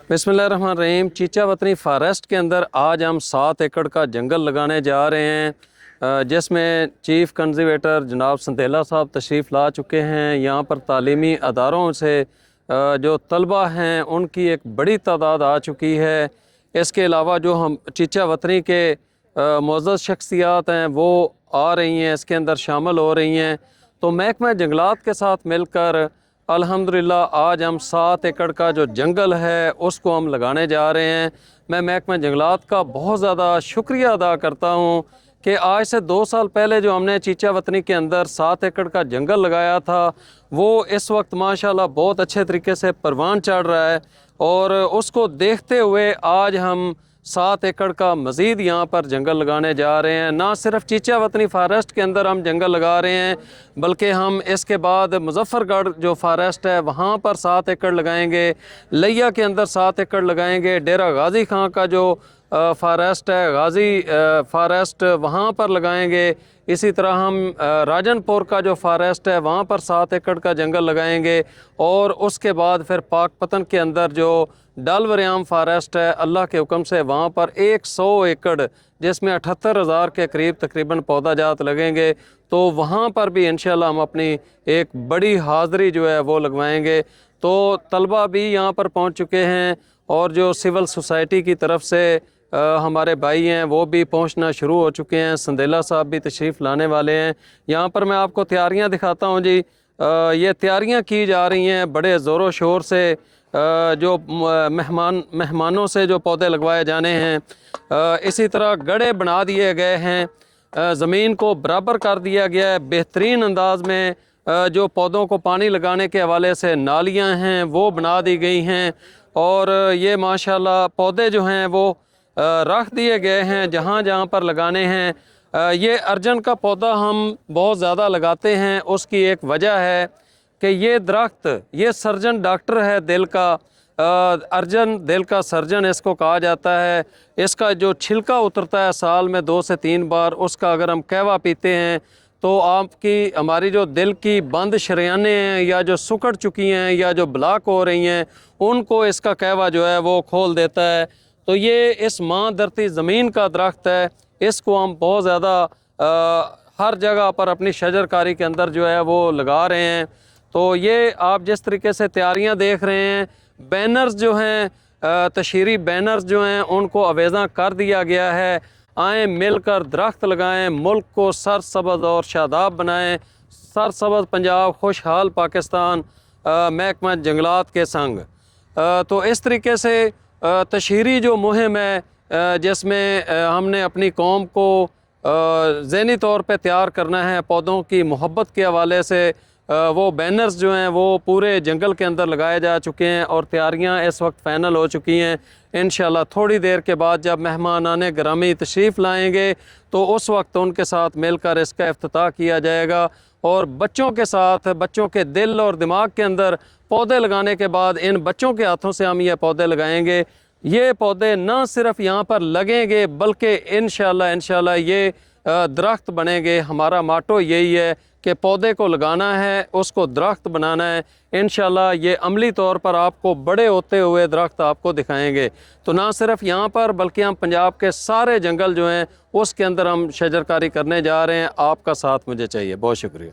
बिस्मिल्लाहिर्रहमानिर्रहीम। चीचा वतनी फॉरेस्ट के अंदर आज हम 7 एकड़ का जंगल लगाने जा रहे हैं, जिसमें चीफ़ कंज़र्वेटर जनाब संदेला साहब तशरीफ़ ला चुके हैं। यहाँ पर तालीमी अदारों से जो तलबा हैं उनकी एक बड़ी तादाद आ चुकी है। इसके अलावा जो हम चीचा वतनी के मुअज़्ज़ज़ शख्सियात हैं वो आ रही हैं, इसके अंदर शामिल हो रही हैं। तो महकमा जंगलात के साथ मिलकर अल्हम्दुलिल्लाह आज हम 7 एकड़ का जो जंगल है उसको हम लगाने जा रहे हैं। मैं महकमा जंगलात का बहुत ज़्यादा शुक्रिया अदा करता हूँ कि आज से 2 साल पहले जो हमने चीचा वतनी के अंदर 7 एकड़ का जंगल लगाया था वो इस वक्त माशाल्लाह बहुत अच्छे तरीके से परवान चढ़ रहा है, और उसको देखते हुए आज हम 7 एकड़ का मज़ीद यहाँ पर जंगल लगाने जा रहे हैं। ना सिर्फ चीचा वतनी फॉरेस्ट के अंदर हम जंगल लगा रहे हैं, बल्कि हम इसके बाद मुजफ्फरगढ़ जो फॉरेस्ट है वहाँ पर 7 एकड़ लगाएंगे, लिया के अंदर 7 एकड़ लगाएंगे, डेरा गाजी खां का जो फॉरेस्ट है गाजी फॉरेस्ट वहाँ पर लगाएंगे। इसी तरह हम राजनपुर का जो फॉरेस्ट है वहाँ पर 7 एकड़ का जंगल लगाएंगे, और उसके बाद फिर पाकपतन के अंदर जो डालवरियाम फॉरेस्ट है अल्लाह के हुक्म से वहाँ पर 100 एकड़ जिसमें 78,000 के करीब तकरीबन पौधा जात लगेंगे। तो वहाँ पर भी इंशाल्लाह हम अपनी एक बड़ी हाज़री जो है वो लगवाएंगे। तो तलबा भी यहाँ पर पहुँच चुके हैं, और जो सिविल सोसाइटी की तरफ से हमारे भाई हैं वो भी पहुंचना शुरू हो चुके हैं। संदेला साहब भी तशरीफ़ लाने वाले हैं। यहाँ पर मैं आपको तैयारियां दिखाता हूं जी। ये तैयारियां की जा रही हैं बड़े ज़ोरों शोर से। जो मेहमानों से जो पौधे लगवाए जाने हैं, इसी तरह गड्ढे बना दिए गए हैं, ज़मीन को बराबर कर दिया गया है। बेहतरीन अंदाज में जो पौधों को पानी लगाने के हवाले से नालियाँ हैं वो बना दी गई हैं, और ये माशाल्लाह पौधे जो हैं वो रख दिए गए हैं जहाँ जहाँ पर लगाने हैं। ये अर्जन का पौधा हम बहुत ज़्यादा लगाते हैं, उसकी एक वजह है कि ये दरख्त ये सर्जन डॉक्टर है दिल का। अर्जन दिल का सर्जन इसको कहा जाता है। इसका जो छिलका उतरता है साल में 2 से 3 बार, उसका अगर हम कहवा पीते हैं तो आपकी हमारी जो दिल की बंद शरियानें हैं या जो सुकड़ चुकी हैं या जो ब्लॉक हो रही हैं उनको इसका कहवा जो है वो खोल देता है। तो ये इस माँ धरती ज़मीन का दरख्त है, इसको हम बहुत ज़्यादा हर जगह पर अपनी शजरकारी के अंदर जो है वो लगा रहे हैं। तो ये आप जिस तरीके से तैयारियां देख रहे हैं, बैनर्स जो हैं तशहीरी बैनर्स जो हैं उनको अवेज़ा कर दिया गया है। आएँ मिलकर दरख्त लगाएं, मुल्क को सरसब्ज़ और शादाब बनाएं। सरसब्ज़ पंजाब, खुशहाल पाकिस्तान, महकमा जंगलात के संग। तो इस तरीके से तशहीरी जो मुहिम है जिसमें हमने अपनी कौम को ज़हनी तौर पे तैयार करना है पौधों की मोहब्बत के हवाले से, वो बैनर्स जो हैं वो पूरे जंगल के अंदर लगाए जा चुके हैं, और तैयारियां इस वक्त फ़ाइनल हो चुकी हैं। इंशाल्लाह थोड़ी देर के बाद जब मेहमान आने ग्रामी तशरीफ़ लाएंगे तो उस वक्त उनके साथ मिलकर इसका इफ्तिताह किया जाएगा, और बच्चों के साथ बच्चों के दिल और दिमाग के अंदर पौधे लगाने के बाद इन बच्चों के हाथों से हम ये पौधे लगाएंगे। ये पौधे ना सिर्फ यहाँ पर लगेंगे बल्कि इंशाल्लाह ये दरख्त बनेंगे। हमारा माटो यही है कि पौधे को लगाना है, उसको दरख्त बनाना है। इंशाल्लाह ये अमली तौर पर आपको बड़े होते हुए दरख्त आपको दिखाएंगे। तो ना सिर्फ यहाँ पर बल्कि हम पंजाब के सारे जंगल जो हैं उसके अंदर हम शजरकारी करने जा रहे हैं। आपका साथ मुझे चाहिए। बहुत शुक्रिया।